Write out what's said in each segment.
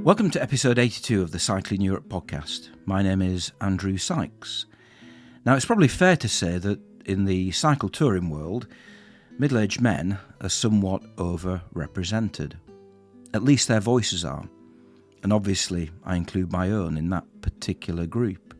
Welcome to episode 82 of the Cycling Europe podcast. My name is Andrew Sykes. Now, it's probably fair to say that in the cycle touring world, middle-aged men are somewhat overrepresented. At least their voices are. And obviously, I include my own in that particular group.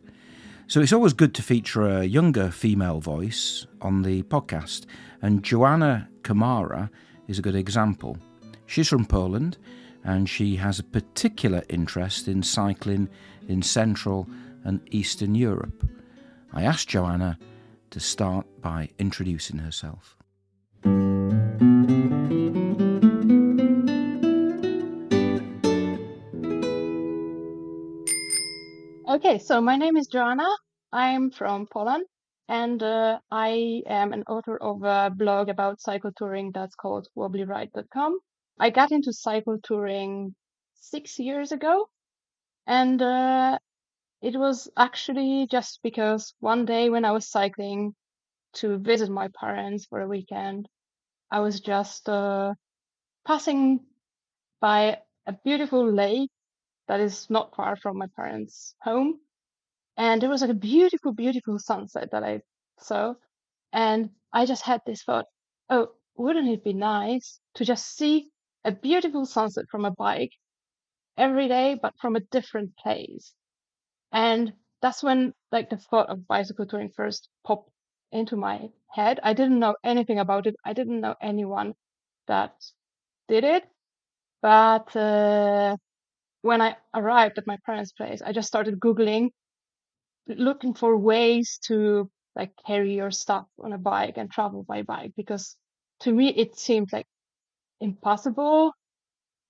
So it's always good to feature a younger female voice on the podcast. And Joanna Chmara is a good example. She's from Poland, and she has a particular interest in cycling in Central and Eastern Europe. I asked Joanna to start by introducing herself. Okay, so my name is Joanna. I'm from Poland, and I am an author of a blog about cycle touring that's called wobblyride.com. I got into cycle touring 6 years ago, and it was actually just because one day when I was cycling to visit my parents for a weekend, I was just passing by a beautiful lake that is not far from my parents' home. And there was like a beautiful, beautiful sunset that I saw. And I just had this thought, oh, wouldn't it be nice to just see a beautiful sunset from a bike every day, but from a different place? And that's when like the thought of bicycle touring first popped into my head. I didn't know anything about it. I didn't know anyone that did it. But when I arrived at my parents' place, I just started Googling, looking for ways to like carry your stuff on a bike and travel by bike, because to me it seemed like impossible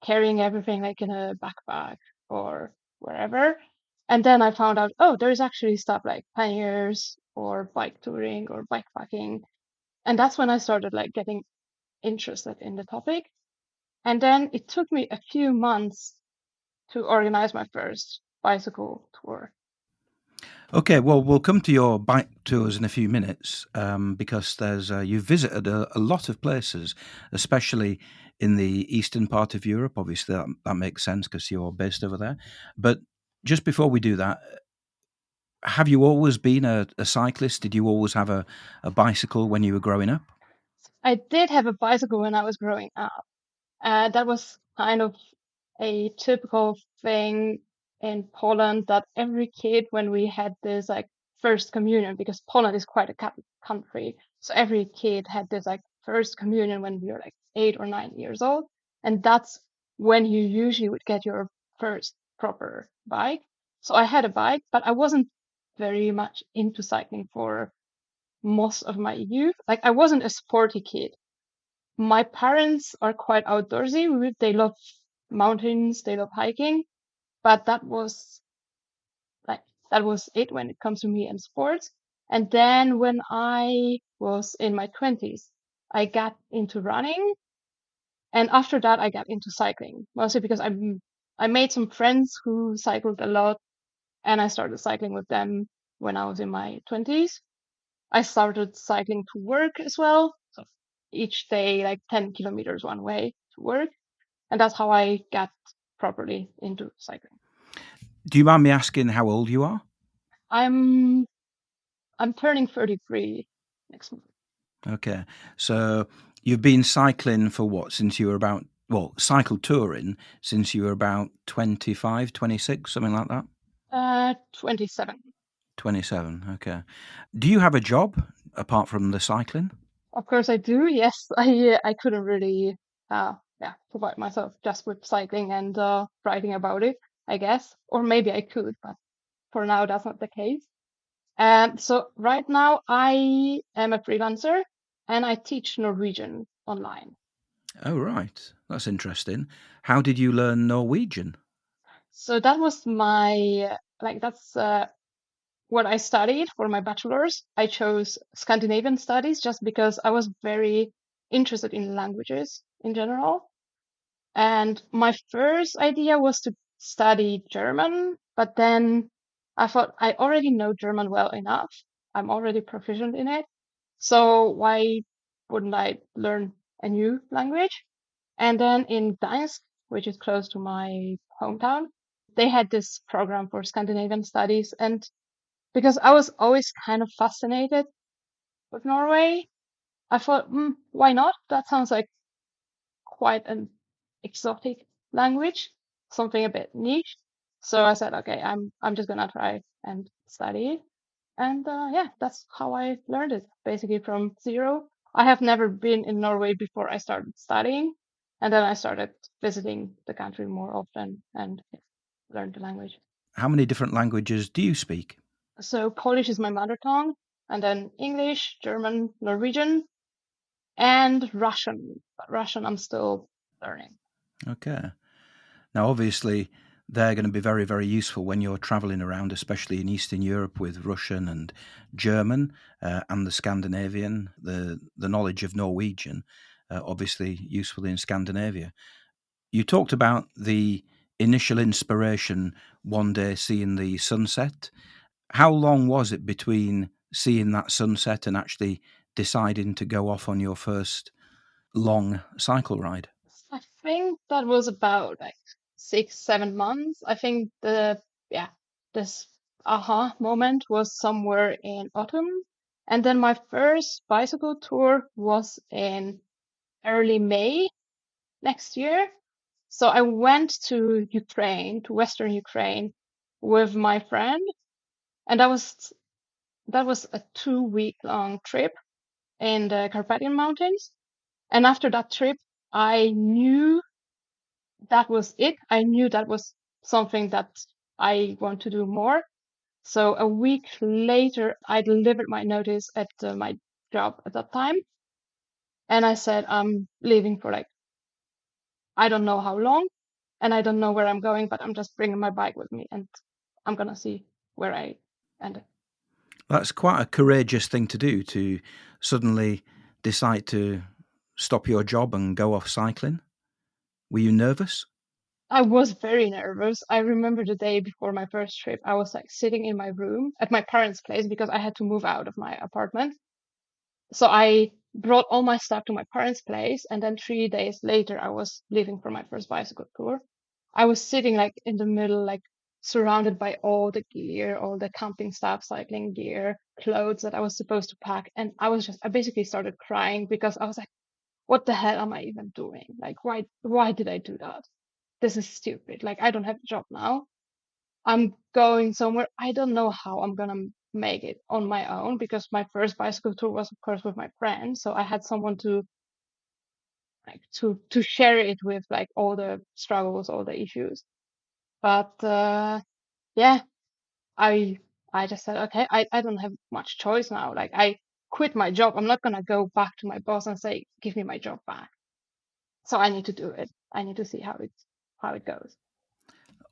carrying everything like in a backpack or wherever. And then I found out, oh, there's actually stuff like panniers or bike touring or bikepacking. And that's when I started like getting interested in the topic. And then it took me a few months to organize my first bicycle tour. Okay, well, we'll come to your bike tours in a few minutes because you've visited a lot of places, especially in the eastern part of Europe. Obviously, that makes sense because you're based over there. But just before we do that, have you always been a cyclist? Did you always have a bicycle when you were growing up? I did have a bicycle when I was growing up. That was kind of a typical thing in Poland, that every kid, when we had this like first communion, because Poland is quite a Catholic country, so every kid had this like first communion when we were like 8 or 9 years old, and that's when you usually would get your first proper bike. So I had a bike, but I wasn't very much into cycling for most of my youth. Like I wasn't a sporty kid. My parents are quite outdoorsy. They love mountains, they love hiking, but like that was it when it comes to me and sports. And then when I was in my 20s, I got into running, and after that I got into cycling, mostly because I made some friends who cycled a lot, and I started cycling with them when I was in my 20s. I started cycling to work as well. So each day, like 10 kilometers one way to work. And that's how I got properly into cycling. Do you mind me asking how old you are? I'm I'm turning 33 next month. Okay, so you've been cycling for what, since you were about, cycle touring since you were about 25, 26, something like that? 27. 27, okay. Do you have a job apart from the cycling? Of course I do. Yes, I couldn't really provide myself just with cycling and writing about it, I guess. Or maybe I could, but for now that's not the case. And so right now I am a freelancer and I teach Norwegian online. Oh, right. That's interesting. How did you learn Norwegian? So that was my that's what I studied for my bachelor's. I chose Scandinavian studies just because I was very interested in languages in general. And my first idea was to study German, but then I thought I already know German well enough. I'm already proficient in it. So why wouldn't I learn a new language? And then in Gdańsk, which is close to my hometown. They had this program for Scandinavian studies, and because I was always kind of fascinated with Norway, I thought, why not? That sounds like quite an exotic language, something a bit niche. So I said, okay, I'm just gonna try and study. And yeah, that's how I learned it, basically from zero. I have never been in Norway before I started studying, and then I started visiting the country more often and learned the language. How many different languages do you speak? So Polish is my mother tongue, and then English, German, Norwegian, and Russian. But Russian I'm still learning. Okay. Now, obviously, they're going to be very, very useful when you're traveling around, especially in Eastern Europe with Russian and German and the Scandinavian, the knowledge of Norwegian, obviously useful in Scandinavia. You talked about the initial inspiration one day seeing the sunset. How long was it between seeing that sunset and actually deciding to go off on your first long cycle ride? I think that was about like 6, 7 months. I think this aha moment was somewhere in autumn. And then my first bicycle tour was in early May next year. So I went to Ukraine, to Western Ukraine with my friend, and that was a 2 week long trip in the Carpathian Mountains. And after that trip, I knew that was it. I knew that was something that I want to do more. So a week later, I delivered my notice at my job at that time. And I said, I'm leaving for like, I don't know how long and I don't know where I'm going, but I'm just bringing my bike with me and I'm going to see where I end up. That's quite a courageous thing to do, to suddenly decide to stop your job and go off cycling. Were you nervous? I was very nervous. I remember the day before my first trip, I was like sitting in my room at my parents' place because I had to move out of my apartment. So I brought all my stuff to my parents' place, and then 3 days later, I was leaving for my first bicycle tour. I was sitting like in the middle, like surrounded by all the gear, all the camping stuff, cycling gear, clothes that I was supposed to pack. And I basically started crying because I was like, what the hell am I even doing? Like, why did I do that? This is stupid. Like, I don't have a job now. I'm going somewhere. I don't know how I'm gonna make it on my own because my first bicycle tour was, of course, with my friends. So I had someone to like to share it with, like all the struggles, all the issues. But yeah, I I just said, okay, I don't have much choice now. Like I quit my job. I'm not gonna go back to my boss and say, give me my job back. So I need to do it. I need to see how it goes.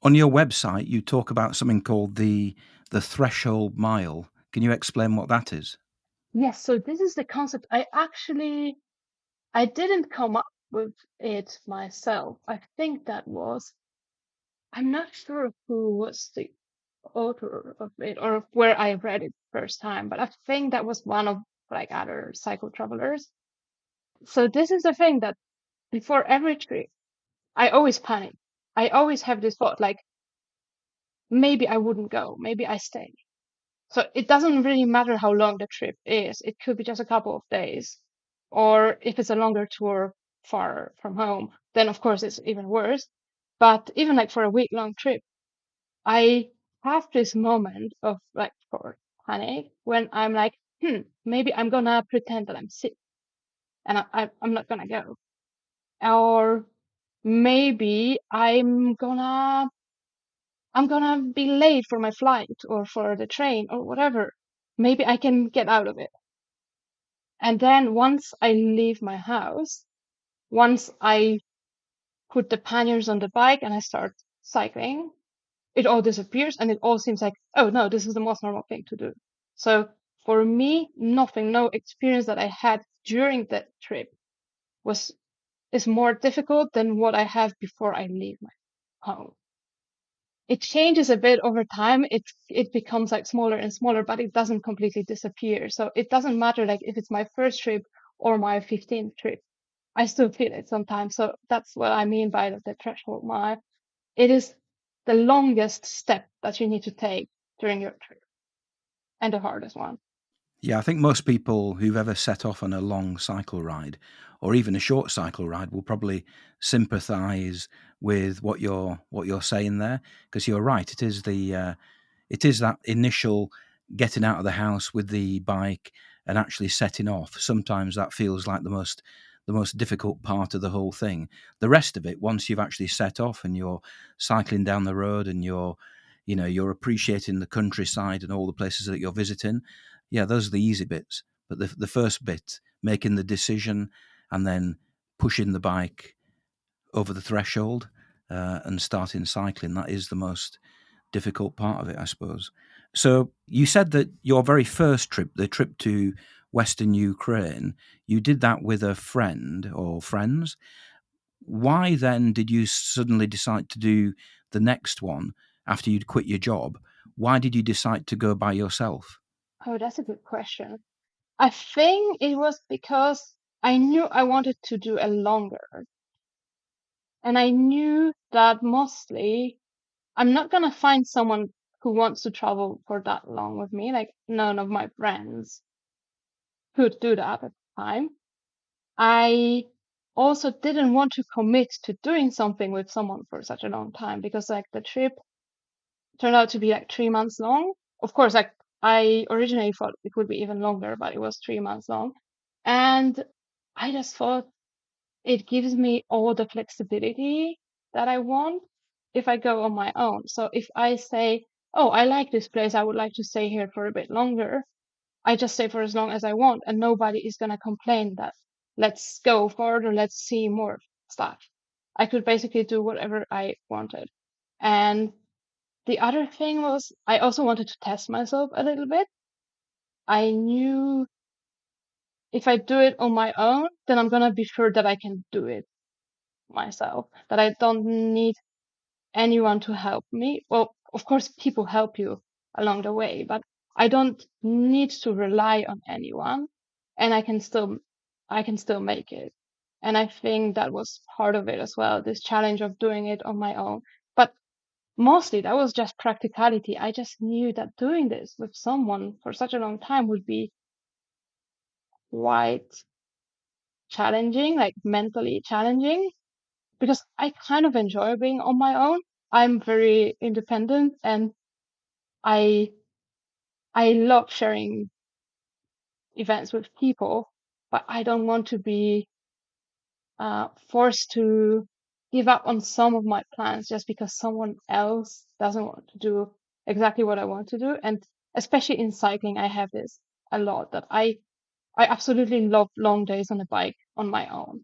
On your website, you talk about something called the threshold mile. Can you explain what that is? Yes, so this is the concept. I didn't come up with it myself. I think I'm not sure who was the author of it or where I read it first time, but I think that was one of like other cycle travelers. So this is the thing that before every trip, I always panic. I always have this thought like, maybe I wouldn't go, maybe I stay. So it doesn't really matter how long the trip is. It could be just a couple of days. Or if it's a longer tour far from home, then of course it's even worse. But even like for a week long trip, I have this moment of like for panic when I'm like, maybe I'm gonna pretend that I'm sick and I'm not gonna go. Or maybe I'm gonna be late for my flight or for the train or whatever. Maybe I can get out of it. And then once I leave my house, once I put the panniers on the bike and I start cycling, it all disappears and it all seems like, oh no, this is the most normal thing to do. So for me, no experience that I had during that trip is more difficult than what I have before I leave my home. It changes a bit over time. It becomes like smaller and smaller, but it doesn't completely disappear. So it doesn't matter like if it's my first trip or my 15th trip. I still feel it sometimes. So that's what I mean by the threshold mile. it is the longest step that you need to take during your trip, and the hardest one. Yeah, I think most people who've ever set off on a long cycle ride or even a short cycle ride will probably sympathise with what you're saying there, because you're right. It is that initial getting out of the house with the bike and actually setting off. Sometimes that feels like the most difficult part of the whole thing. The rest of it, once you've actually set off and you're cycling down the road and you're appreciating the countryside and all the places that you're visiting, yeah, those are the easy bits. But the first bit, making the decision and then pushing the bike over the threshold and starting cycling, that is the most difficult part of it, I suppose. So you said that your very first trip, the trip to Western Ukraine, you did that with a friend or friends. Why then did you suddenly decide to do the next one after you'd quit your job? Why did you decide to go by yourself? Oh, that's a good question. I think it was because I knew I wanted to do a longer, and I knew that mostly I'm not gonna find someone who wants to travel for that long with me. Like none of my friends could do that at the time. I also didn't want to commit to doing something with someone for such a long time because like the trip turned out to be like 3 months long. Of course, like I originally thought it would be even longer, but it was 3 months long. And I just thought it gives me all the flexibility that I want if I go on my own. So if I say, oh, I like this place, I would like to stay here for a bit longer, I just stay for as long as I want, and nobody is going to complain that let's go further, let's see more stuff. I could basically do whatever I wanted. And the other thing was, I also wanted to test myself a little bit. I knew if I do it on my own, then I'm going to be sure that I can do it myself, that I don't need anyone to help me. Well, of course, people help you along the way, but I don't need to rely on anyone, and I can still make it. And I think that was part of it as well, this challenge of doing it on my own. But mostly that was just practicality. I just knew that doing this with someone for such a long time would be quite challenging, like mentally challenging, because I kind of enjoy being on my own. I'm very independent, and I I love sharing events with people, but I don't want to be forced to give up on some of my plans just because someone else doesn't want to do exactly what I want to do. And especially in cycling, I have this a lot that I absolutely love long days on a bike on my own.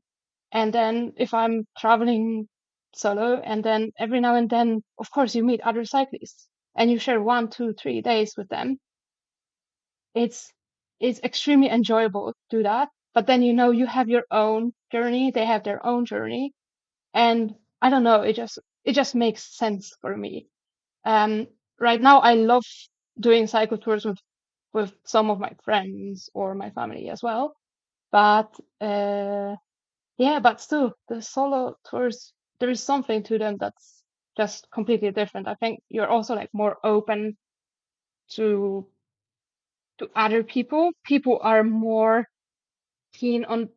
And then if I'm traveling solo, and then every now and then, of course, you meet other cyclists and you share 1, 2, 3 days with them. It's extremely enjoyable to do that. But then you have your own journey, they have their own journey, and I don't know, it just makes sense for me. Um, right now I love doing cycle tours with some of my friends or my family as well. But yeah, but still, the solo tours, there is something to them that's just completely different. I think you're also like more open to other people. People are more keen on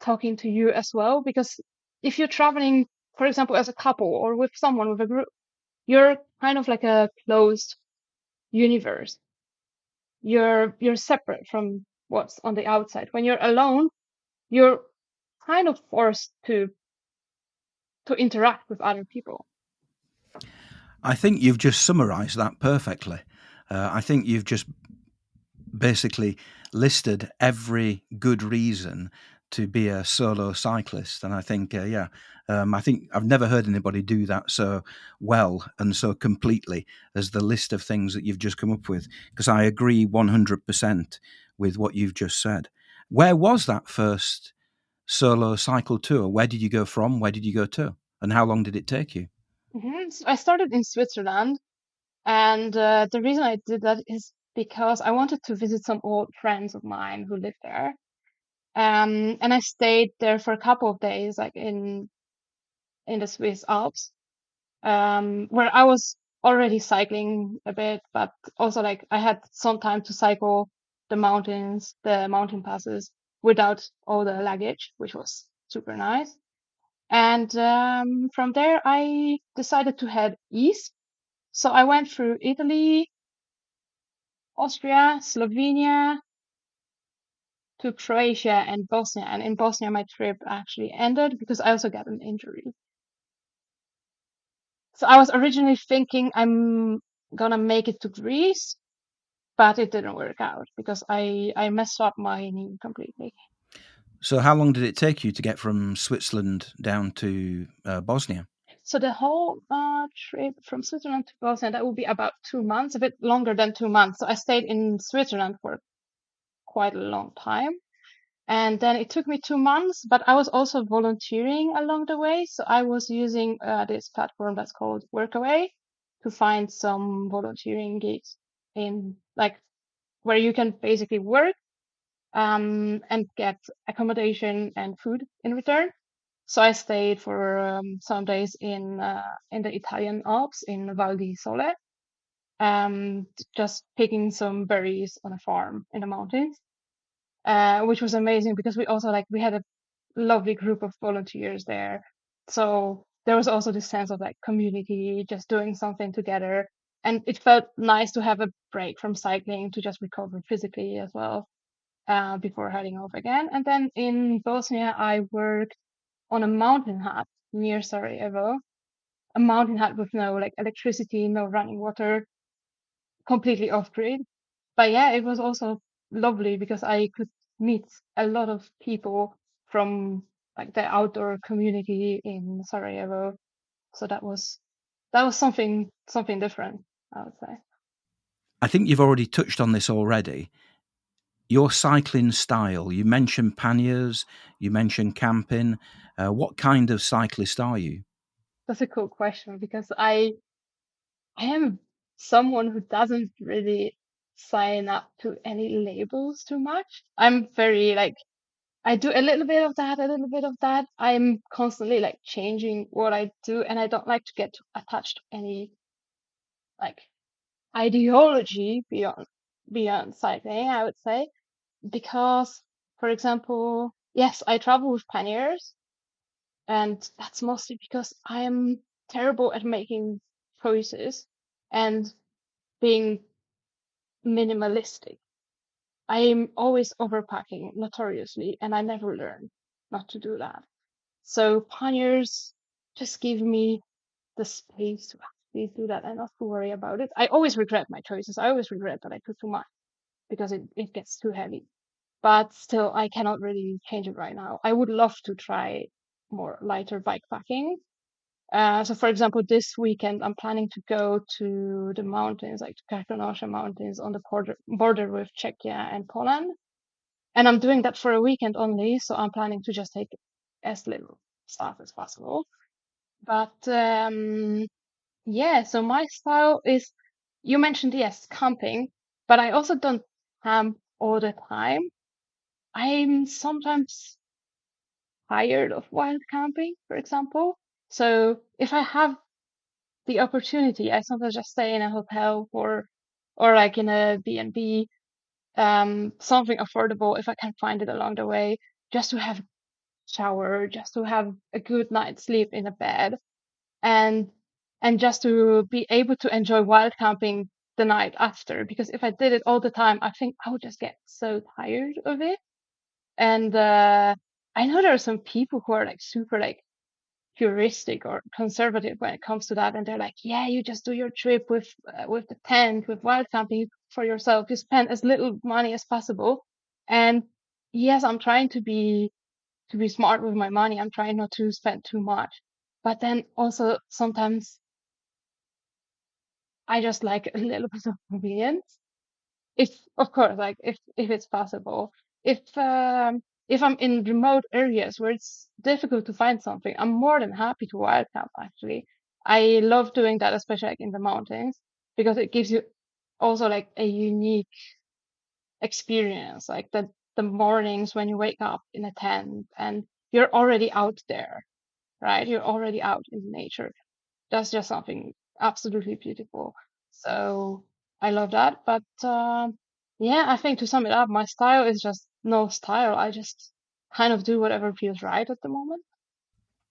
talking to you as well, because if you're traveling, for example, as a couple or with someone with a group, you're kind of like a closed universe. You're separate from what's on the outside. When you're alone, you're kind of forced to interact with other people. I think you've just summarised that perfectly. I think you've just basically listed every good reason to be a solo cyclist, and I think, I think I've never heard anybody do that so well and so completely as the list of things that you've just come up with. Because I agree 100% with what you've just said. Where was that first solo cycle tour? Where did you go from? Where did you go to? And how long did it take you? So I started in Switzerland, and the reason I did that is because I wanted to visit some old friends of mine who live there. And I stayed there for a couple of days, like in the Swiss Alps. where I was already cycling a bit, but also like I had some time to cycle the mountains, the mountain passes without all the luggage, which was super nice. And from there, I decided to head east. So I went through Italy, Austria, Slovenia, to Croatia and Bosnia. And in Bosnia, my trip actually ended because I also got an injury. So I was originally thinking I'm gonna make it to Greece, but it didn't work out because I messed up my knee completely. So how long did it take you to get from Switzerland down to Bosnia? So the whole trip from Switzerland to Bosnia, that would be about 2 months, a bit longer than 2 months. So I stayed in Switzerland for quite a long time. And then it took me 2 months, but I was also volunteering along the way. So I was using this platform that's called Workaway to find some volunteering gigs in like where you can basically work and get accommodation and food in return. So I stayed for some days in the Italian Alps in Val di Sole, just picking some berries on a farm in the mountains, which was amazing because we had a lovely group of volunteers there. So there was also this sense of like community, just doing something together. And it felt nice to have a break from cycling to just recover physically as well, before heading off again. And then in Bosnia, I worked on a mountain hut near Sarajevo, a mountain hut with no like electricity, no running water, completely off grid. But yeah, it was also lovely because I could meet a lot of people from like the outdoor community in Sarajevo. So that was something different, I would say. I think you've already touched on this already. Your cycling style, you mentioned panniers, you mentioned camping. What kind of cyclist are you? That's a cool question because I am someone who doesn't really sign up to any labels too much. I'm very like I do a little bit of that, a little bit of that. I'm constantly like changing what I do, and I don't like to get attached to any like ideology beyond cycling, I would say, because, for example, yes, I travel with panniers, and that's mostly because I am terrible at making choices and being minimalistic. I'm always overpacking notoriously, and I never learn not to do that. So panniers just give me the space to actually do that and not to worry about it. I always regret my choices. I always regret that I took too much because it gets too heavy. But still, I cannot really change it right now. I would love to try more lighter bike packing. So for example, this weekend I'm planning to go to the mountains, like the Karkonosze mountains on the border with Czechia and Poland. And I'm doing that for a weekend only, so I'm planning to just take as little stuff as possible. But yeah, so my style is, you mentioned, yes, camping, but I also don't camp all the time. I'm sometimes tired of wild camping, for example. So if I have the opportunity, I sometimes just stay in a hotel or like in a B&B, something affordable if I can find it along the way, just to have shower, just to have a good night's sleep in a bed, and just to be able to enjoy wild camping the night after. Because if I did it all the time, I think I would just get so tired of it. And I know there are some people who are like super like puristic or conservative when it comes to that, and they're like, yeah, you just do your trip with the tent, with wild camping for yourself. You spend as little money as possible. And yes, I'm trying to be smart with my money. I'm trying not to spend too much. But then also sometimes I just like a little bit of convenience. If, of course, like if it's possible. If I'm in remote areas where it's difficult to find something, I'm more than happy to wild camp actually. I love doing that, especially like in the mountains, because it gives you also like a unique experience. Like the mornings when you wake up in a tent and you're already out there, right? You're already out in nature. that's just something absolutely beautiful. So I love that. But yeah, I think to sum it up, my style is just no style. I just kind of do whatever feels right at the moment.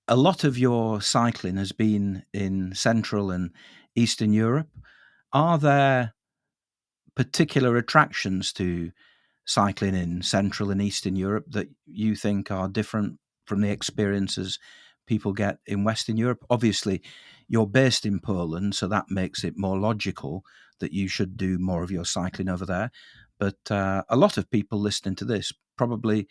A lot of your cycling has been in Central and Eastern Europe. Are there particular attractions to cycling in Central and Eastern Europe that you think are different from the experiences people get in Western Europe? Obviously, you're based in Poland, so that makes it more logical that you should do more of your cycling over there. But a lot of people listening to this probably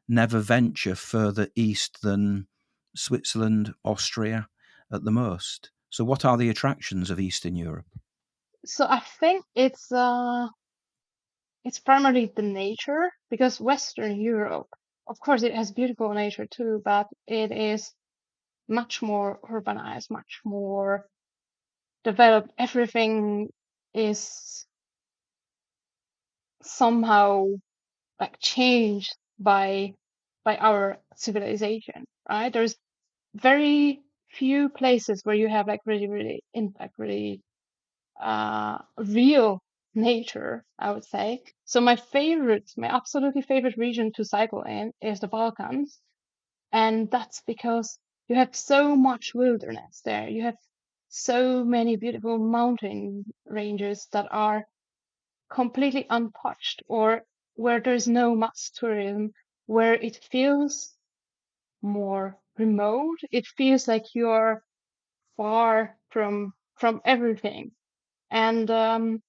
never venture further east than Switzerland, Austria at the most. So, what are the attractions of Eastern Europe? So I think it's primarily the nature, because Western Europe, of course, it has beautiful nature too, but it is much more urbanized, much more developed. Everything is somehow like changed by our civilization, right? There's very few places where you have like really impact, really real nature, I would say. So my absolutely favorite region to cycle in is the Balkans. And that's because you have so much wilderness there. You have so many beautiful mountain ranges that are completely untouched, or where there's no mass tourism, where it feels more remote. It feels like you're far from everything. And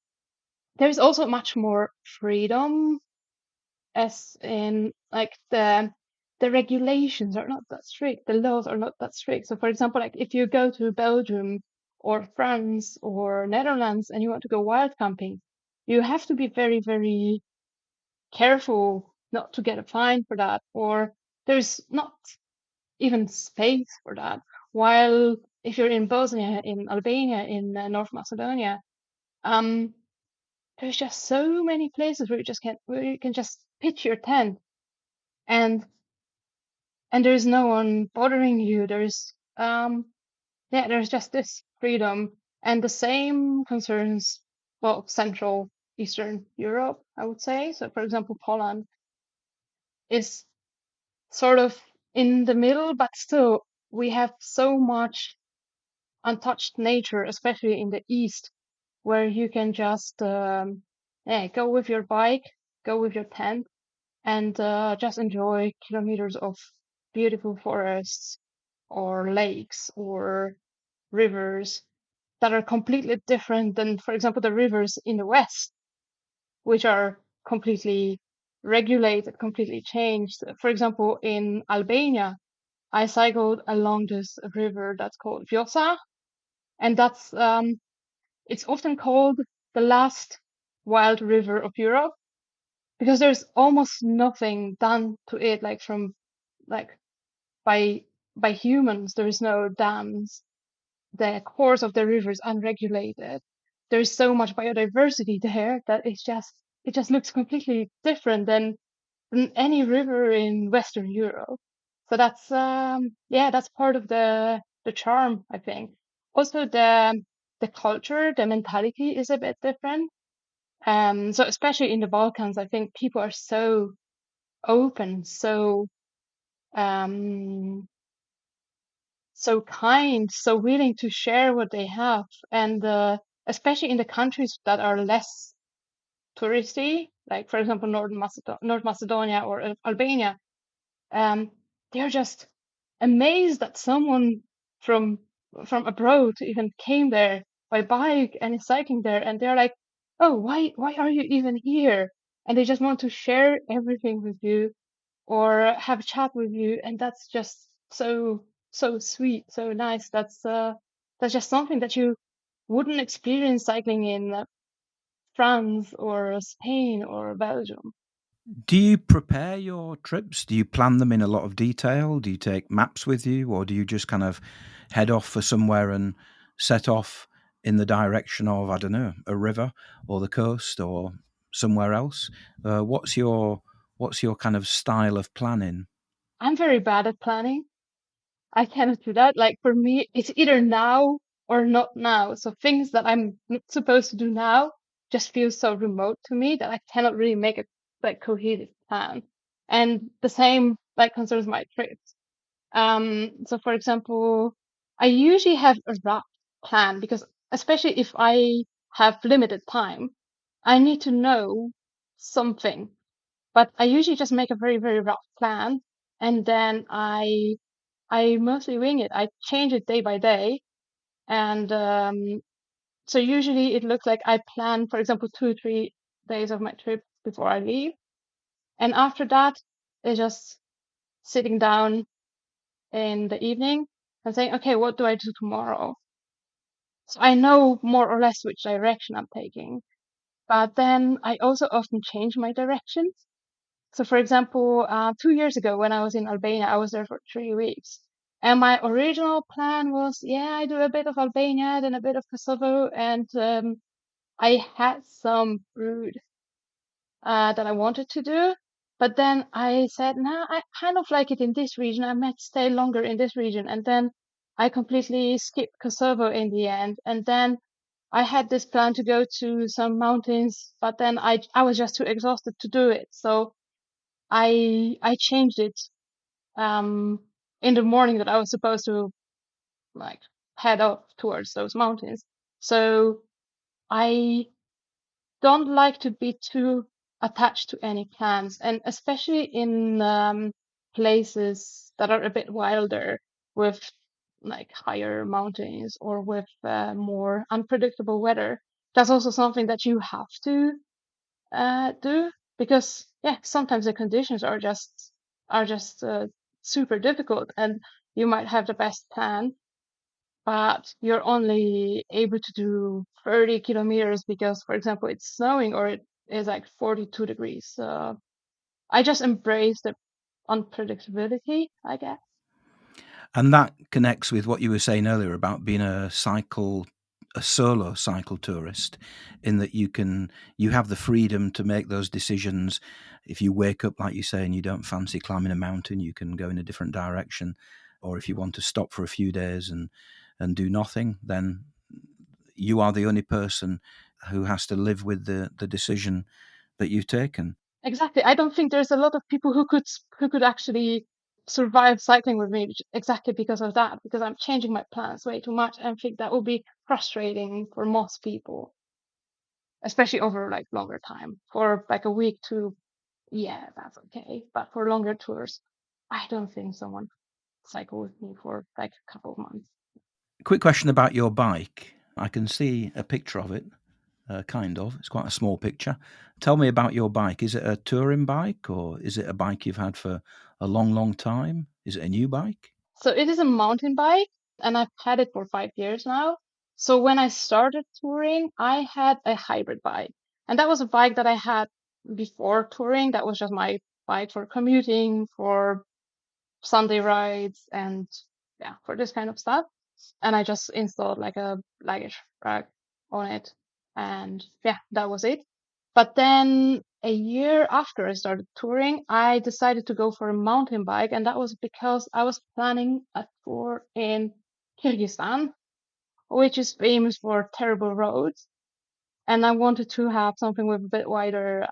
there's also much more freedom, as in like the regulations are not that strict, the laws are not that strict. So for example, like if you go to Belgium or France or Netherlands and you want to go wild camping, you have to be very careful not to get a fine for that, or there's not even space for that. While if you're in Bosnia, in Albania, in North Macedonia, um, there's just so many places where you can just pitch your tent, and there's no one bothering you. There's just this freedom, and the same concerns, well, Central Eastern Europe, I would say. So for example, Poland is sort of in the middle, but still we have so much untouched nature, especially in the east, where you can just go with your bike, go with your tent, and just enjoy kilometers of beautiful forests or lakes or rivers that are completely different than, for example, the rivers in the west, which are completely regulated, completely changed. For example, in Albania, I cycled along this river that's called Vjosa, and it's often called the last wild river of Europe, because there's almost nothing done to it, like by humans. There is no dams. The course of the river is unregulated. There is so much biodiversity there that it just looks completely different than any river in Western Europe. So that's that's part of the charm, I think. Also the culture, the mentality is a bit different. So especially in the Balkans, I think people are so open, um so kind, so willing to share what they have, and especially in the countries that are less touristy, like for example North Macedonia or Albania. um, they're just amazed that someone from abroad even came there by bike and is cycling there, and they're like, "Oh, why are you even here?" And they just want to share everything with you or have a chat with you, and that's just so sweet, so nice. That's just something that you wouldn't experience cycling in France or Spain or Belgium. Do you prepare your trips? Do you plan them in a lot of detail? Do you take maps with you, or do you just kind of head off for somewhere and set off in the direction of, I don't know, a river or the coast or somewhere else? What's your kind of style of planning? I'm very bad at planning. I cannot do that. Like for me, it's either now or not now. So things that I'm not supposed to do now just feel so remote to me that I cannot really make a like cohesive plan. And the same like concerns my trips. So for example, I usually have a rough plan because especially if I have limited time, I need to know something. But I usually just make a very, very rough plan and then I mostly wing it. I change it day by day. And so usually it looks like I plan, for example, 2, 3 days of my trip before I leave. And after that, it's just sitting down in the evening and saying, okay, what do I do tomorrow? So I know more or less which direction I'm taking. But then I also often change my directions. So, for example, 2 years ago when I was in Albania, I was there for 3 weeks. And my original plan was, yeah, I do a bit of Albania, then a bit of Kosovo, and I had some route that I wanted to do. But then I said, nah, I kind of like it in this region. I might stay longer in this region. And then I completely skipped Kosovo in the end. And then I had this plan to go to some mountains, but then I was just too exhausted to do it. So I changed it um in the morning that I was supposed to like head off towards those mountains. So I don't like to be too attached to any plans, and especially in places that are a bit wilder with like higher mountains or with more unpredictable weather. That's also something that you have to do because yeah, sometimes the conditions are just super difficult, and you might have the best plan, but you're only able to do 30 kilometers because, for example, it's snowing or it is like 42 degrees. I just embrace the unpredictability, I guess. And that connects with what you were saying earlier about being a solo cycle tourist, in that you have the freedom to make those decisions. If you wake up, like you say, and you don't fancy climbing a mountain, you can go in a different direction. Or if you want to stop for a few days and do nothing, then you are the only person who has to live with the decision that you've taken. Exactly. I don't think there's a lot of people who could actually survive cycling with me exactly because of that, because I'm changing my plans way too much and think that would be frustrating for most people, especially over like longer time. For like a week to, yeah, that's okay. But for longer tours, I don't think someone cycle with me for like a couple of months. Quick question about your bike. I can see a picture of it, kind of. It's quite a small picture. Tell me about your bike. Is it a touring bike, or is it a bike you've had for a long, long time? Is it a new bike? So it is a mountain bike and I've had it for 5 years now. So when I started touring, I had a hybrid bike. And that was a bike that I had before touring. That was just my bike for commuting, for Sunday rides, and yeah, for this kind of stuff. And I just installed like a luggage rack on it. And yeah, that was it. But then a year after I started touring, I decided to go for a mountain bike. And that was because I was planning a tour in Kyrgyzstan, which is famous for terrible roads. And I wanted to have something with a bit wider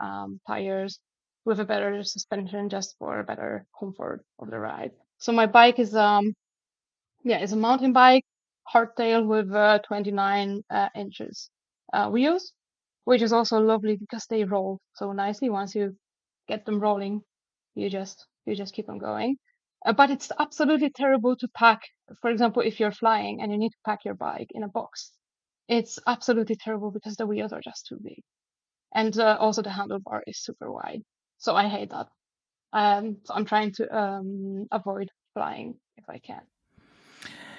tires, with a better suspension, just for a better comfort of the ride. So my bike is yeah, it's a mountain bike, hardtail with 29 inches wheels, which is also lovely because they roll so nicely. Once you get them rolling, you just keep on going. But it's absolutely terrible to pack. For example, if you're flying and you need to pack your bike in a box, it's absolutely terrible because the wheels are just too big, and also the handlebar is super wide. So I hate that. So I'm trying to avoid flying if I can.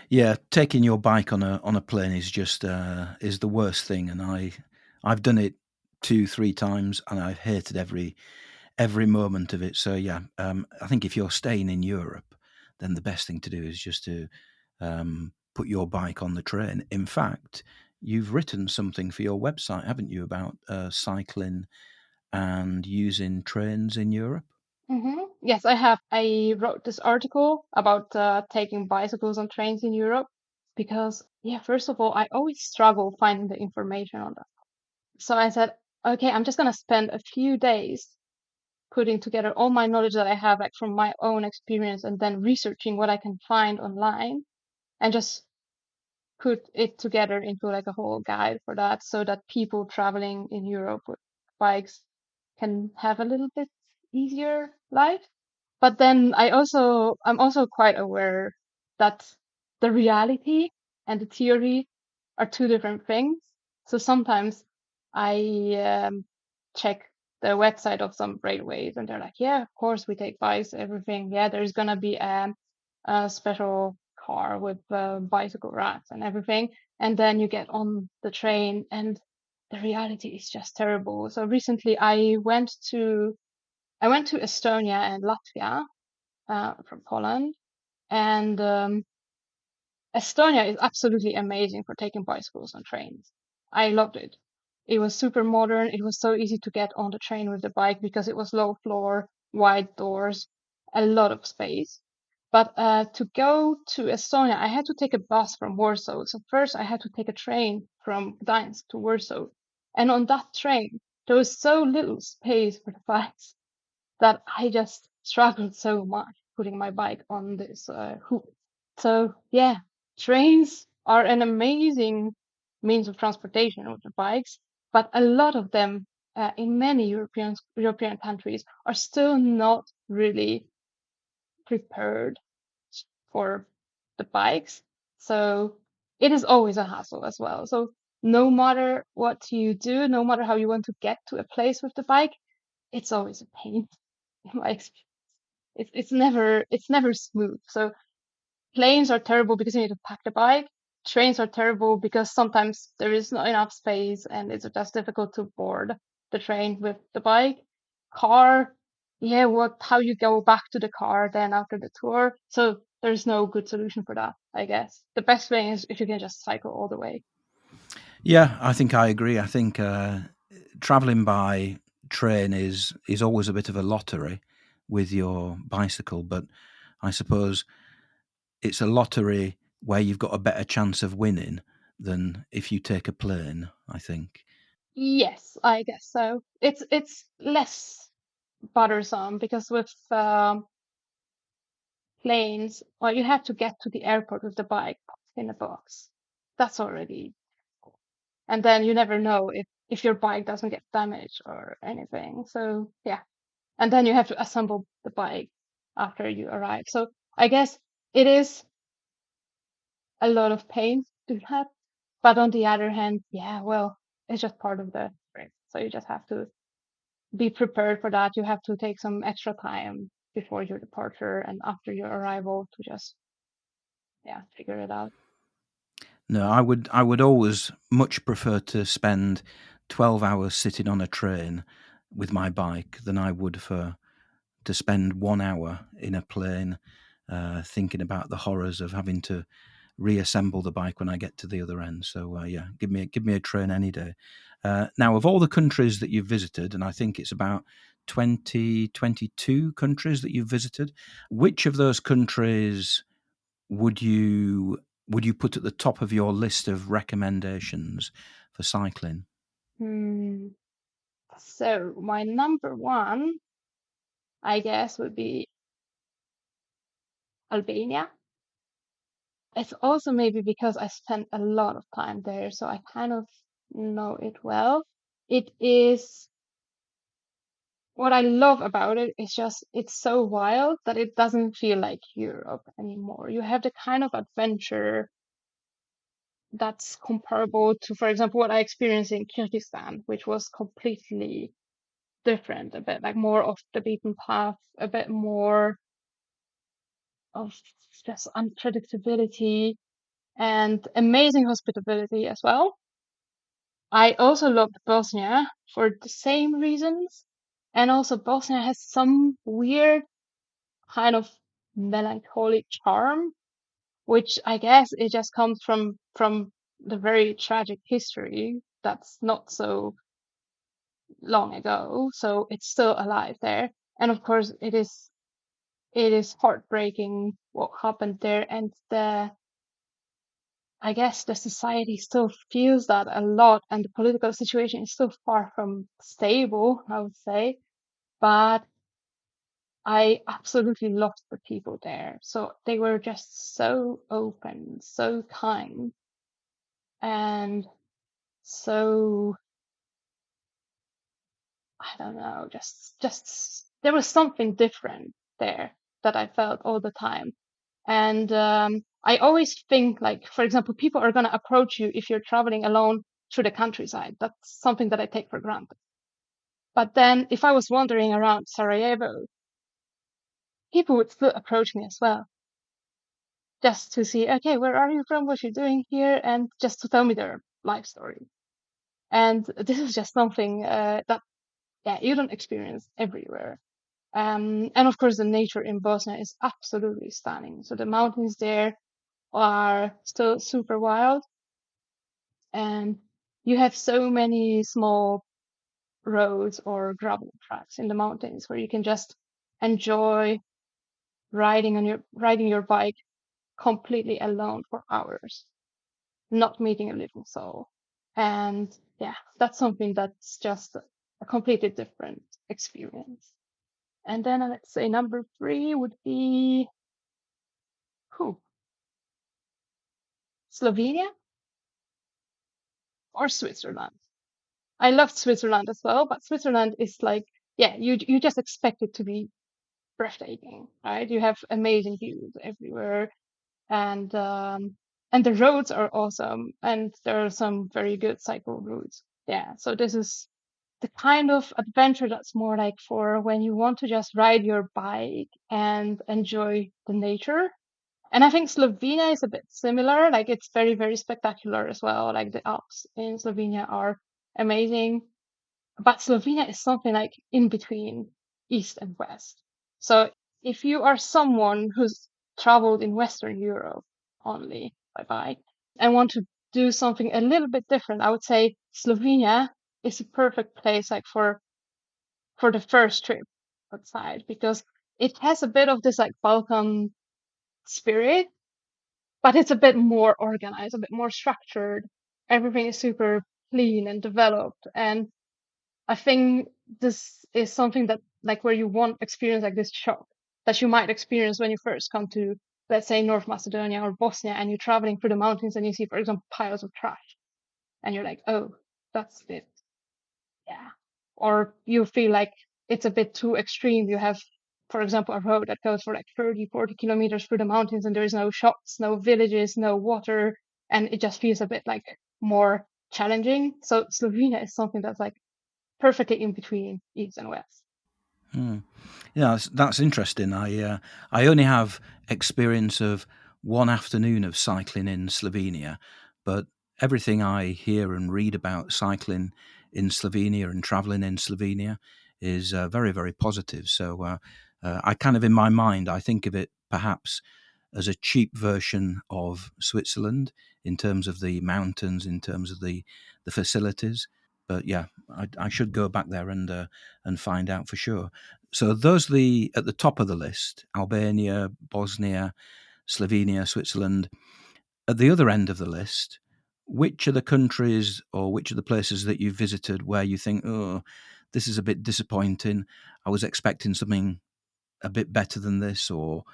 Yeah, taking your bike on a plane is just is the worst thing, and I've done it 2, 3 times, and I've hated every moment of it. So yeah, I think if you're staying in Europe, then the best thing to do is just to put your bike on the train. In fact, you've written something for your website, haven't you, about cycling and using trains in Europe? Yes, I have. I wrote this article about taking bicycles on trains in Europe. because, yeah, first of all, I always struggle finding the information on that. So I said, okay, I'm just going to spend a few days putting together all my knowledge that I have, like from my own experience, and then researching what I can find online, and just put it together into like a whole guide for that, so that people traveling in Europe with bikes can have a little bit easier life. But then I'm also quite aware that the reality and the theory are two different things. So sometimes I check the website of some railways, and they're like, yeah, of course we take bikes, everything. Yeah, there's gonna be a special car with bicycle racks and everything. And then you get on the train, and the reality is just terrible. So recently I went to Estonia and Latvia from Poland, and Estonia is absolutely amazing for taking bicycles on trains. I loved it. It was super modern. It was so easy to get on the train with the bike because it was low floor, wide doors, a lot of space. But to go to Estonia, I had to take a bus from Warsaw. So first I had to take a train from Gdańsk to Warsaw. And on that train, there was so little space for the bikes that I just struggled so much putting my bike on this hoop. So yeah, trains are an amazing means of transportation with the bikes, but a lot of them in many European countries are still not really prepared for the bikes. So it is always a hassle as well. So no matter what you do, no matter how you want to get to a place with the bike, it's always a pain in my experience. It's never smooth. So planes are terrible because you need to pack the bike. Trains are terrible because sometimes there is not enough space and it's just difficult to board the train with the bike. Car, yeah, how you go back to the car then after the tour. So there's no good solution for that, I guess. The best thing is if you can just cycle all the way. Yeah, I think I agree. I think traveling by train is always a bit of a lottery with your bicycle, but I suppose it's a lottery where you've got a better chance of winning than if you take a plane, I think. Yes, I guess so. It's less bothersome because with planes, well, you have to get to the airport with the bike in a box. That's already, and then you never know if your bike doesn't get damaged or anything. So yeah, and then you have to assemble the bike after you arrive. So I guess it is a lot of pain to have, but on the other hand, yeah, well, it's just part of the trip. So you just have to be prepared for that. You have to take some extra time before your departure and after your arrival to just, yeah, figure it out. No, I would always much prefer to spend 12 hours sitting on a train with my bike than I would for to spend 1 hour in a plane thinking about the horrors of having to reassemble the bike when I get to the other end. So yeah, give me a train any day. Now, of all the countries that you've visited, and I think it's about 22 countries that you've visited, which of those countries would you would you put at the top of your list of recommendations for cycling? Hmm. So my number one, I guess, would be Albania. It's also maybe because I spent a lot of time there, so I kind of know it well. It is what I love about it is just it's so wild that it doesn't feel like Europe anymore. You have the kind of adventure that's comparable to, for example, what I experienced in Kyrgyzstan, which was completely different, a bit like more off the beaten path, a bit more of just unpredictability and amazing hospitality as well. I also loved Bosnia for the same reasons. And also Bosnia has some weird kind of melancholic charm, which I guess it just comes from the very tragic history that's not so long ago. So it's still alive there. And of course it is heartbreaking what happened there, and I guess the society still feels that a lot, and the political situation is still far from stable, I would say. But I absolutely loved the people there. So they were just so open, so kind, and so, I don't know, just there was something different there that I felt all the time. And I always think, like, for example, people are going to approach you if you're traveling alone through the countryside. That's something that I take for granted. But then if I was wandering around Sarajevo, people would still approach me as well, just to see, okay, where are you from? What you doing here? And just to tell me their life story. And this is just something that, yeah, you don't experience everywhere. And of course, the nature in Bosnia is absolutely stunning. So the mountains there are still super wild, and you have so many small roads or gravel tracks in the mountains where you can just enjoy riding your bike completely alone for hours, not meeting a living soul. And yeah, that's something that's just a completely different experience. And then let's say number three would be who? Slovenia or Switzerland. I loved Switzerland as well, but Switzerland is like, yeah, you just expect it to be breathtaking, right? You have amazing views everywhere, and the roads are awesome, and there are some very good cycle routes. Yeah, so this is the kind of adventure that's more like for when you want to just ride your bike and enjoy the nature. And I think Slovenia is a bit similar. Like it's very, very spectacular as well. Like the Alps in Slovenia are amazing. But Slovenia is something like in between East and West. So if you are someone who's traveled in Western Europe only by bike and want to do something a little bit different, I would say Slovenia is a perfect place like for the first trip outside, because it has a bit of this like Balkan spirit, but it's a bit more organized, a bit more structured. Everything is super clean and developed. And I think this is something that, like, where you won't experience like this shock that you might experience when you first come to, let's say, North Macedonia or Bosnia, and you're traveling through the mountains and you see, for example, piles of trash, and you're like, oh, that's it. Yeah. Or you feel like it's a bit too extreme. You have, for example, a road that goes for like 30, 40 kilometers through the mountains, and there is no shops, no villages, no water, and it just feels a bit like more challenging. So Slovenia is something that's like perfectly in between East and West. Yeah, that's interesting. I only have experience of one afternoon of cycling in Slovenia, but everything I hear and read about cycling in Slovenia and traveling in Slovenia is very, very positive. So I kind of, in my mind, I think of it perhaps as a cheap version of Switzerland in terms of the mountains, in terms of the facilities. But yeah, I should go back there and find out for sure. So those are at the top of the list: Albania, Bosnia, Slovenia, Switzerland. At the other end of the list, which are the countries or which are the places that you've visited where you think, oh, this is a bit disappointing? I was expecting something a bit better than this, or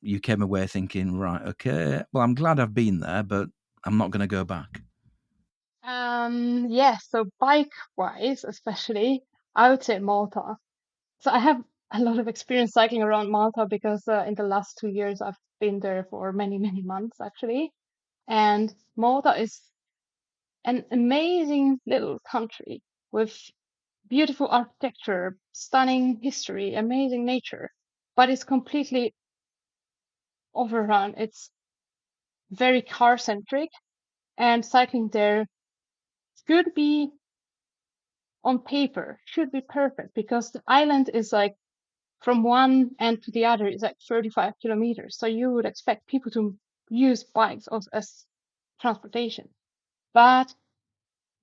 you came away thinking, right, okay, well, I'm glad I've been there, but I'm not going to go back. Yeah, so bike wise, especially, I would say Malta. So I have a lot of experience cycling around Malta because in the last 2 years I've been there for many, many months actually. And Malta is an amazing little country with beautiful architecture, stunning history, amazing nature, but it's completely overrun. It's very car centric, and cycling there should be on paper, should be perfect because the island is like from one end to the other is like 35 kilometers. So you would expect people to use bikes as transportation, but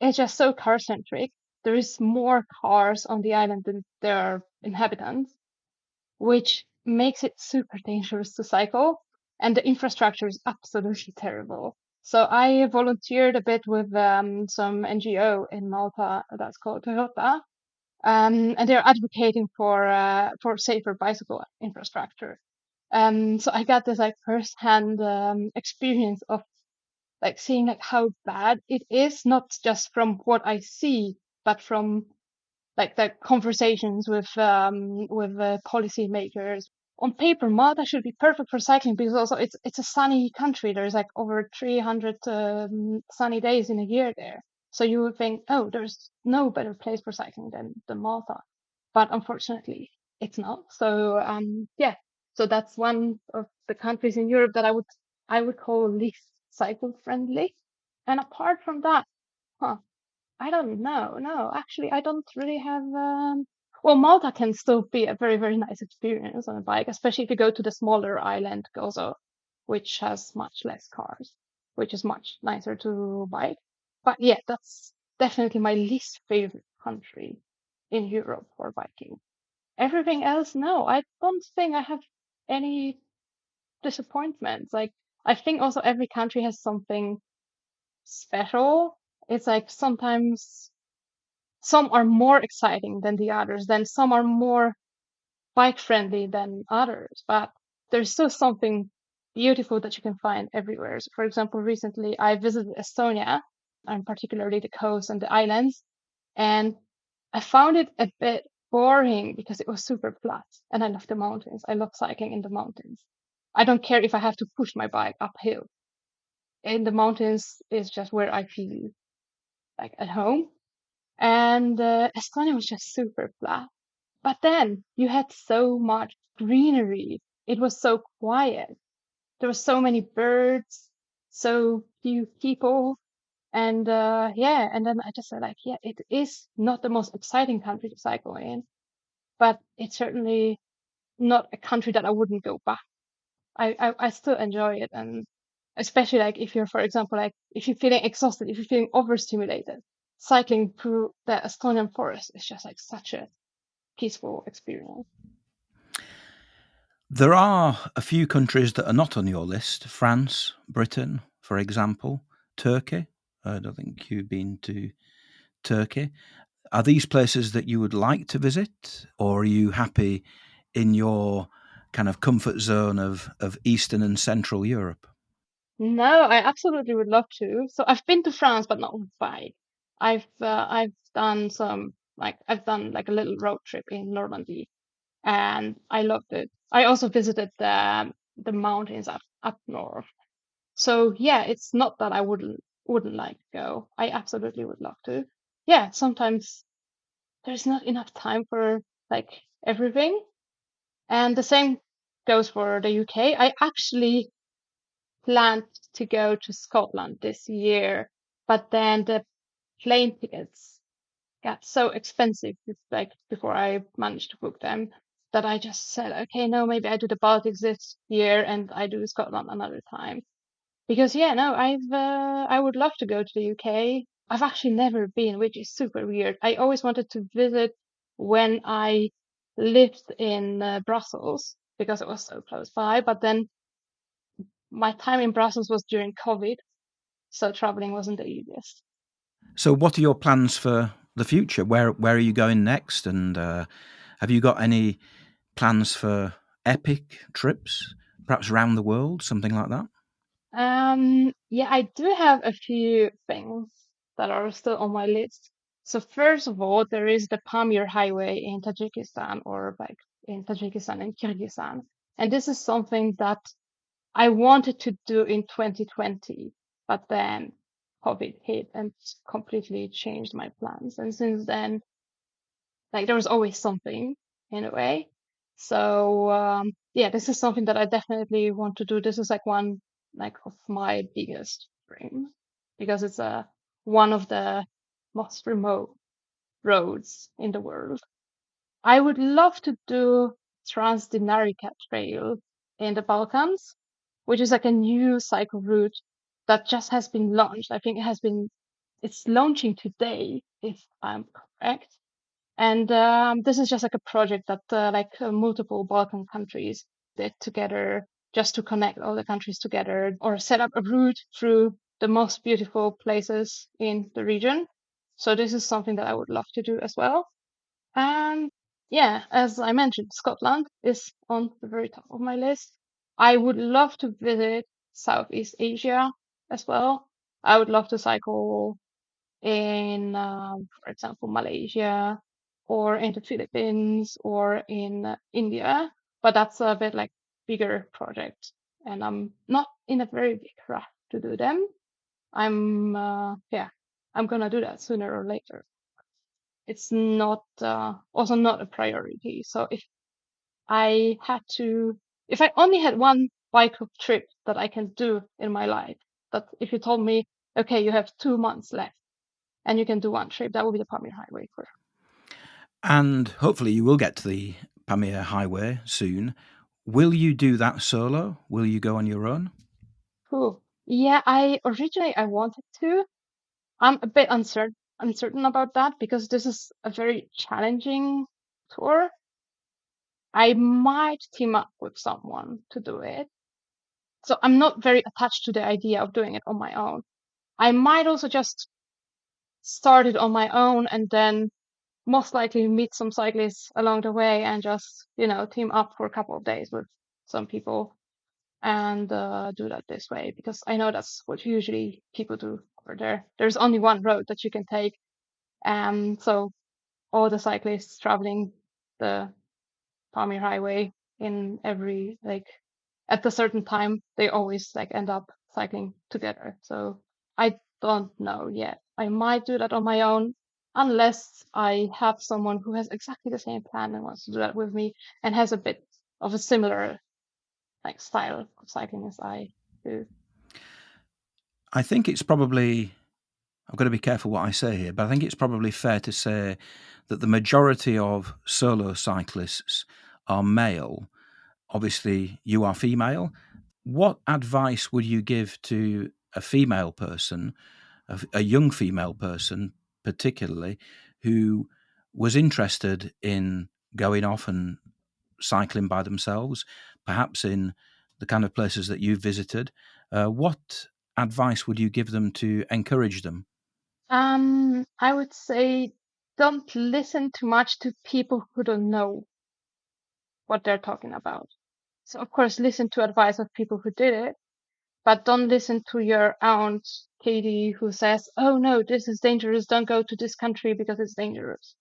it's just so car centric. There is more cars on the island than there are inhabitants, which makes it super dangerous to cycle. And the infrastructure is absolutely terrible. So I volunteered a bit with some NGO in Malta that's called Toyota, and they're advocating for safer bicycle infrastructure. So I got this like firsthand experience of like seeing like how bad it is, not just from what I see, but from like the conversations with policymakers. On paper, Malta should be perfect for cycling because also it's a sunny country. There's like over 300 sunny days in a year there. So you would think, oh, there's no better place for cycling than Malta. But unfortunately, it's not. So yeah, so that's one of the countries in Europe that I would call least cycle friendly. And apart from that, huh, I don't know. No, actually, I don't really have. Well, Malta can still be a very, very nice experience on a bike, especially if you go to the smaller island Gozo, which has much less cars, which is much nicer to bike. But yeah, that's definitely my least favorite country in Europe for biking. Everything else, no, I don't think I have any disappointments. Like, I think also every country has something special. It's like sometimes some are more exciting than the others, then some are more bike friendly than others, but there's still something beautiful that you can find everywhere. So for example, recently I visited Estonia, and particularly the coast and the islands, and I found it a bit boring because it was super flat, and I love the mountains. I love cycling in the mountains. I don't care if I have to push my bike uphill. In the mountains is just where I feel like at home. And Estonia was just super flat. But then you had so much greenery. It was so quiet. There were so many birds, so few people. And yeah, and then I just said like, yeah, it is not the most exciting country to cycle in, but it's certainly not a country that I wouldn't go back. I still enjoy it, and especially like if you're, for example, like if you're feeling exhausted, if you're feeling overstimulated, cycling through the Estonian forest is just like such a peaceful experience. There are a few countries that are not on your list: France, Britain, for example, Turkey. I don't think you've been to Turkey. Are these places that you would like to visit, or are you happy in your kind of comfort zone of Eastern and Central Europe? No, I absolutely would love to. So I've been to France, but not on bike. I've done some like I've done like a little road trip in Normandy, and I loved it. I also visited the mountains up north. So yeah, it's not that I wouldn't like to go. I absolutely would love to. Yeah, sometimes there's not enough time for like everything, and the same goes for the UK. I actually planned to go to Scotland this year, but then the plane tickets got so expensive, like before I managed to book them, that I just said, okay, no, maybe I do the Baltics this year and I do Scotland another time. Because yeah, no, I would love to go to the UK. I've actually never been, which is super weird. I always wanted to visit when I lived in Brussels because it was so close by, but then my time in Brussels was during COVID, so traveling wasn't the easiest. So, what are your plans for the future? Where are you going next? And have you got any plans for epic trips, perhaps around the world, something like that? Yeah, I do have a few things that are still on my list. So first of all, there is the Pamir Highway in Tajikistan, or like in Tajikistan and Kyrgyzstan. And this is something that I wanted to do in 2020, but then COVID hit and completely changed my plans. And since then, like there was always something in a way. So yeah, this is something that I definitely want to do. This is like one like of my biggest dreams because it's one of the most remote roads in the world. I would love to do Transdinarica Trail in the Balkans, which is like a new cycle route that just has been launched. I think it's launching today, if I'm correct. And this is just like a project that multiple Balkan countries did together just to connect all the countries together or set up a route through the most beautiful places in the region. So this is something that I would love to do as well. And yeah, as I mentioned, Scotland is on the very top of my list. I would love to visit Southeast Asia as well. I would love to cycle in, for example, Malaysia or in the Philippines or in India, but that's a bit like bigger project, and I'm not in a very big rush to do them. I'm gonna do that sooner or later. It's not also not a priority. So I had to, if I only had one bike trip that I can do in my life, that if you told me, okay, you have 2 months left and you can do one trip, that would be the Pamir Highway for And hopefully you will get to the Pamir Highway soon. Will you do that solo? Will you go on your own? Cool. Yeah, I wanted to. I'm a bit uncertain about that because this is a very challenging tour. I might team up with someone to do it. So I'm not very attached to the idea of doing it on my own. I might also just start it on my own and then most likely meet some cyclists along the way and just, team up for a couple of days with some people and do that this way because I know that's what usually people do over there. There's only one road that you can take, and so all the cyclists traveling the Pamir Highway in every like at a certain time they always like end up cycling together. So I don't know yet. I might do that on my own unless I have someone who has exactly the same plan and wants to do that with me and has a bit of a similar like style of cycling as I do. I think it's probably, I've got to be careful what I say here, but I think it's probably fair to say that the majority of solo cyclists are male. Obviously, you are female. What advice would you give to a female person, a young female person particularly, who was interested in going off and cycling by themselves, perhaps in the kind of places that you've visited? What advice would you give them to encourage them? I would say don't listen too much to people who don't know what they're talking about. So of course, listen to advice of people who did it, but don't listen to your aunt Katie who says, "Oh no, this is dangerous. Don't go to this country because it's dangerous."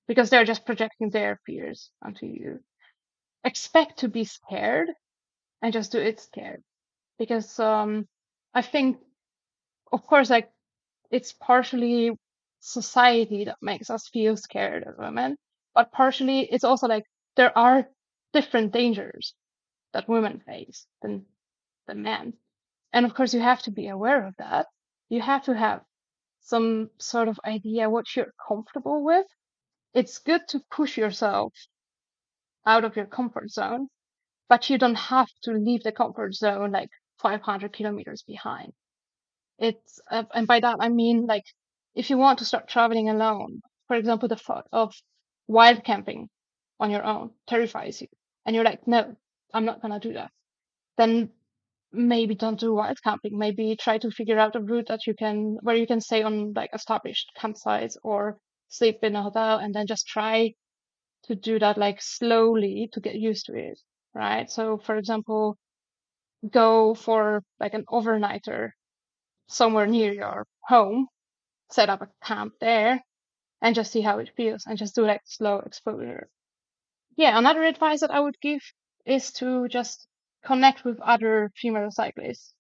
Because they're just projecting their fears onto you. Expect to be scared and just do it scared. Because I think, of course, like it's partially society that makes us feel scared as women, but partially it's also like there are different dangers that women face than men. And of course, you have to be aware of that. You have to have some sort of idea what you're comfortable with. It's good to push yourself out of your comfort zone, but you don't have to leave the comfort zone like 500 kilometers behind. And by that I mean like if you want to start traveling alone, for example, the thought of wild camping on your own terrifies you, and you're like, no, I'm not gonna do that. Then maybe don't do wild camping. Maybe try to figure out a route that where you can stay on like established campsites or sleep in a hotel, and then just try to do that like slowly to get used to it, right? So, for example, go for like an overnighter somewhere near your home, set up a camp there, and just see how it feels, and just do like slow exposure. Yeah, another advice that I would give is to just connect with other female cyclists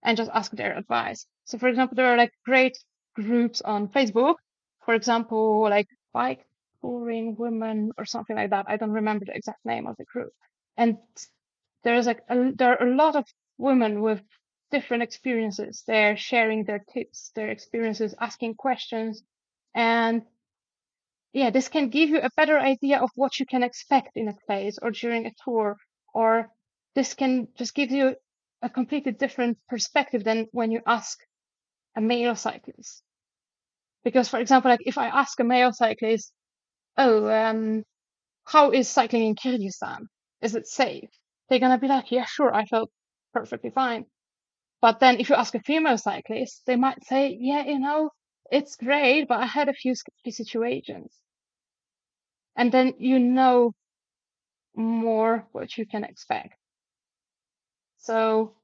and just ask their advice. So, for example, there are like great groups on Facebook, for example, like Bike Touring Women or something like that. I don't remember the exact name of the group. And there's like there are a lot of women with different experiences. They're sharing their tips, their experiences, asking questions, and yeah, this can give you a better idea of what you can expect in a place or during a tour, or this can just give you a completely different perspective than when you ask a male cyclist. Because, for example, like if I ask a male cyclist, "Oh, how is cycling in Kyrgyzstan? Is it safe?" They're gonna be like, "Yeah, sure, I felt perfectly fine." But then if you ask a female cyclist, they might say, yeah, it's great, but I had a few sketchy situations. And then you know more what you can expect. So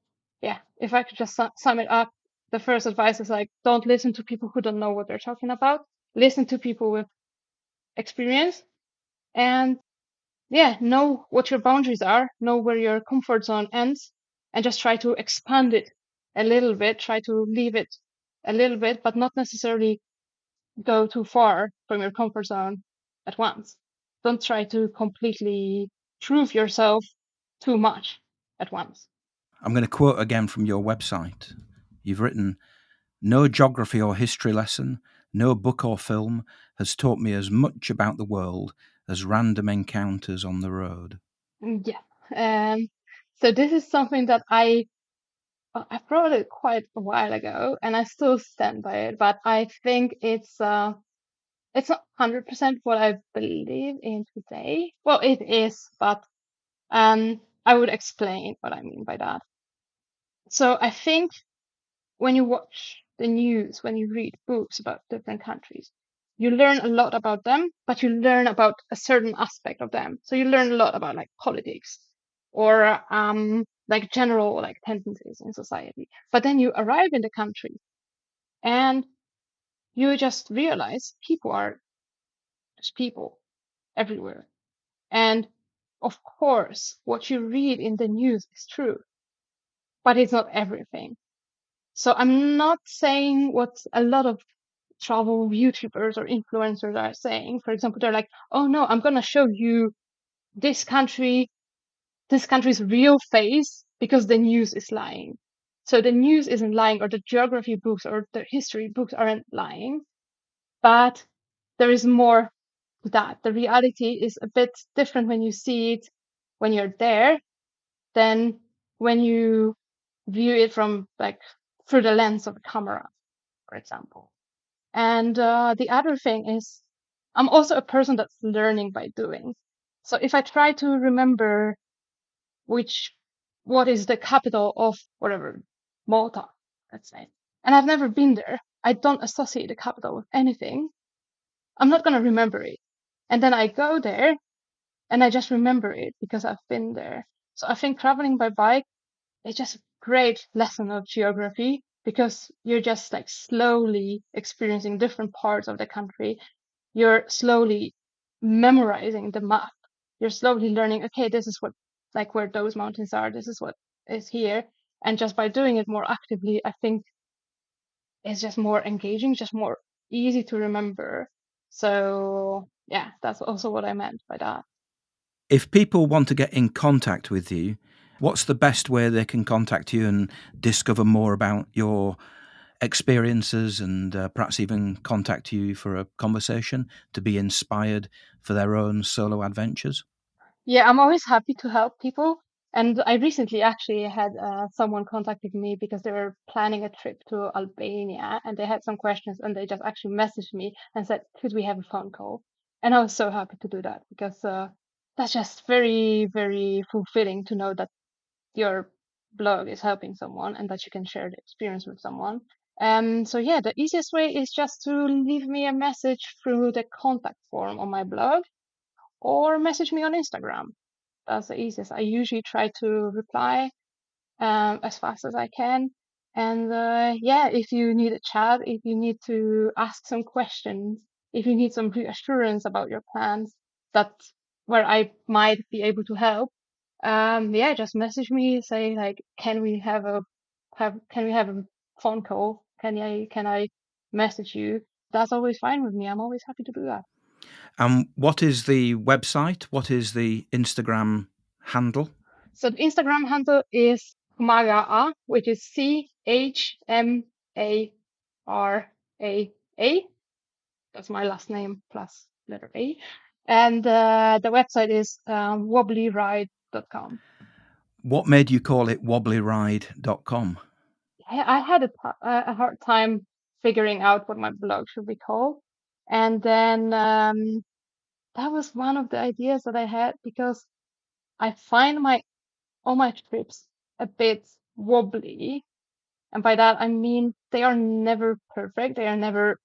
yeah, if I could just sum it up, the first advice is like, don't listen to people who don't know what they're talking about. Listen to people with experience, and yeah, know what your boundaries are, know where your comfort zone ends, and just try to expand it a little bit, try to leave it a little bit, but not necessarily go too far from your comfort zone at once. Don't try to completely prove yourself too much at once. I'm going to quote again from your website. You've written, "No geography or history lesson, no book or film has taught me as much about the world as random encounters on the road." Yeah. So this is something that I wrote it quite a while ago, and I still stand by it. But I think it's not 100% what I believe in today. Well, it is, but I would explain what I mean by that. So I think when you watch the news, when you read books about different countries, you learn a lot about them, but you learn about a certain aspect of them. So you learn a lot about like politics or like general like tendencies in society. But then you arrive in the country and you just realize people are just people everywhere. And of course, what you read in the news is true, but it's not everything. So I'm not saying what a lot of travel YouTubers or influencers are saying. For example, they're like, oh no, I'm going to show you this country, this country's real face because the news is lying. So the news isn't lying, or the geography books or the history books aren't lying, but there is more to that. The reality is a bit different when you see it when you're there than when you view it from like through the lens of a camera, for example. And the other thing is, I'm also a person that's learning by doing. So if I try to remember what is the capital of whatever, Malta, let's say, and I've never been there, I don't associate the capital with anything, I'm not going to remember it. And then I go there and I just remember it because I've been there. So I think traveling by bike is just a great lesson of geography because you're just like slowly experiencing different parts of the country. You're slowly memorizing the map. You're slowly learning, okay, this is what, like where those mountains are, this is what is here. And just by doing it more actively, I think it's just more engaging, just more easy to remember. So yeah, that's also what I meant by that. If people want to get in contact with you, what's the best way they can contact you and discover more about your experiences and perhaps even contact you for a conversation to be inspired for their own solo adventures? Yeah, I'm always happy to help people. And I recently actually had someone contacting me because they were planning a trip to Albania and they had some questions and they just actually messaged me and said, could we have a phone call? And I was so happy to do that because that's just very, very fulfilling to know that your blog is helping someone and that you can share the experience with someone. So yeah, the easiest way is just to leave me a message through the contact form on my blog or message me on Instagram. That's the easiest. I usually try to reply as fast as I can. And yeah, if you need a chat, if you need to ask some questions, if you need some reassurance about your plans, that's where I might be able to help. Yeah, just message me, say like, can we have a phone call? Can I message you? That's always fine with me. I'm always happy to do that. And what is the website? What is the Instagram handle? So the Instagram handle is Chmara, which is Chmara. That's my last name plus letter A. And the website is wobblyride.com. What made you call it wobblyride.com? I had a hard time figuring out what my blog should be called. And then that was one of the ideas that I had because I find all my trips a bit wobbly. And by that, I mean they are never perfect. They are never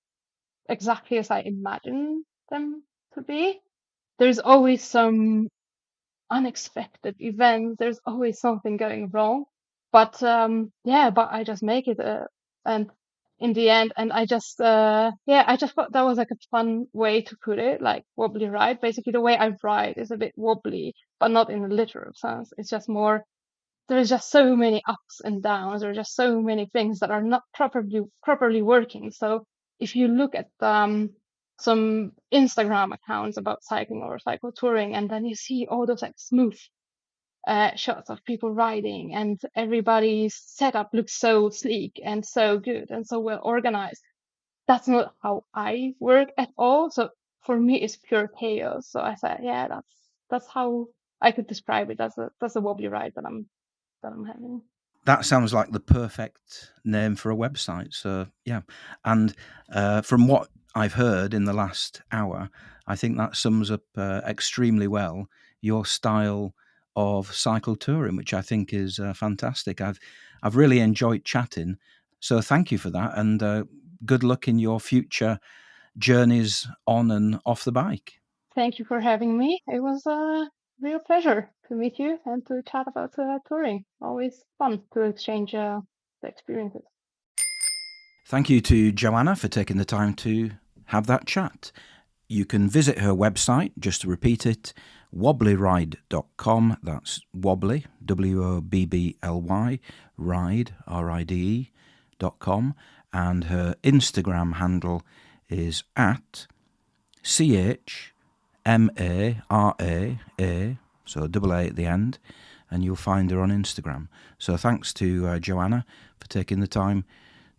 exactly as I imagine them to be. There's always some unexpected events. There's always something going wrong. But but I just make it. And in the end, and I just thought that was like a fun way to put it, like wobbly ride. Basically, the way I ride is a bit wobbly, but not in a literal sense. It's just more, there's just so many ups and downs. There are just so many things that are not properly working. So if you look at some Instagram accounts about cycling or cycle touring, and then you see all those like smooth shots of people riding, and everybody's setup looks so sleek and so good and so well organized. That's not how I work at all. So for me, it's pure chaos. So I said, yeah, that's how I could describe it. That's a wobbly ride that I'm having. That sounds like the perfect name for a website. So, yeah. And from what I've heard in the last hour, I think that sums up extremely well your style of cycle touring, which I think is fantastic. I've really enjoyed chatting. So, thank you for that. And good luck in your future journeys on and off the bike. Thank you for having me. It was a real pleasure to meet you and to chat about touring. Always fun to exchange the experiences. Thank you to Joanna for taking the time to have that chat. You can visit her website, just to repeat it, wobblyride.com. That's wobbly, WOBBLY, ride, RIDE.com. And her Instagram handle is at CHMARAA, so double A at the end, and you'll find her on Instagram. So thanks to Joanna for taking the time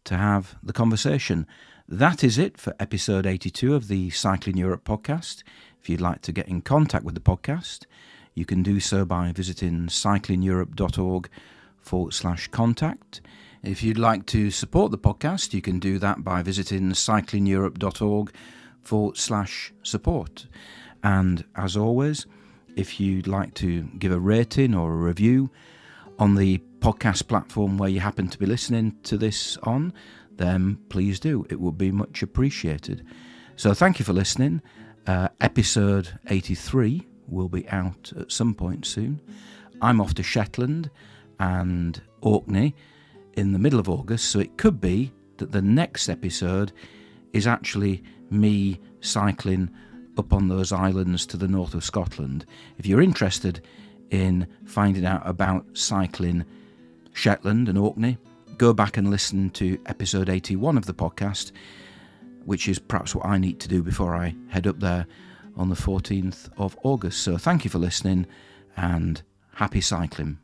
to have the conversation. That is it for episode 82 of the Cycling Europe podcast. If you'd like to get in contact with the podcast, you can do so by visiting cyclingeurope.org/contact. If you'd like to support the podcast, you can do that by visiting cyclingeurope.org/support. And as always, if you'd like to give a rating or a review on the podcast platform where you happen to be listening to this on, then please do. It would be much appreciated. So thank you for listening. Episode 83 will be out at some point soon. I'm off to Shetland and Orkney in the middle of August, so it could be that the next episode is actually me cycling up on those islands to the north of Scotland. If you're interested in finding out about cycling Shetland and Orkney, go back and listen to episode 81 of the podcast, which is perhaps what I need to do before I head up there on the 14th of August. So thank you for listening and happy cycling.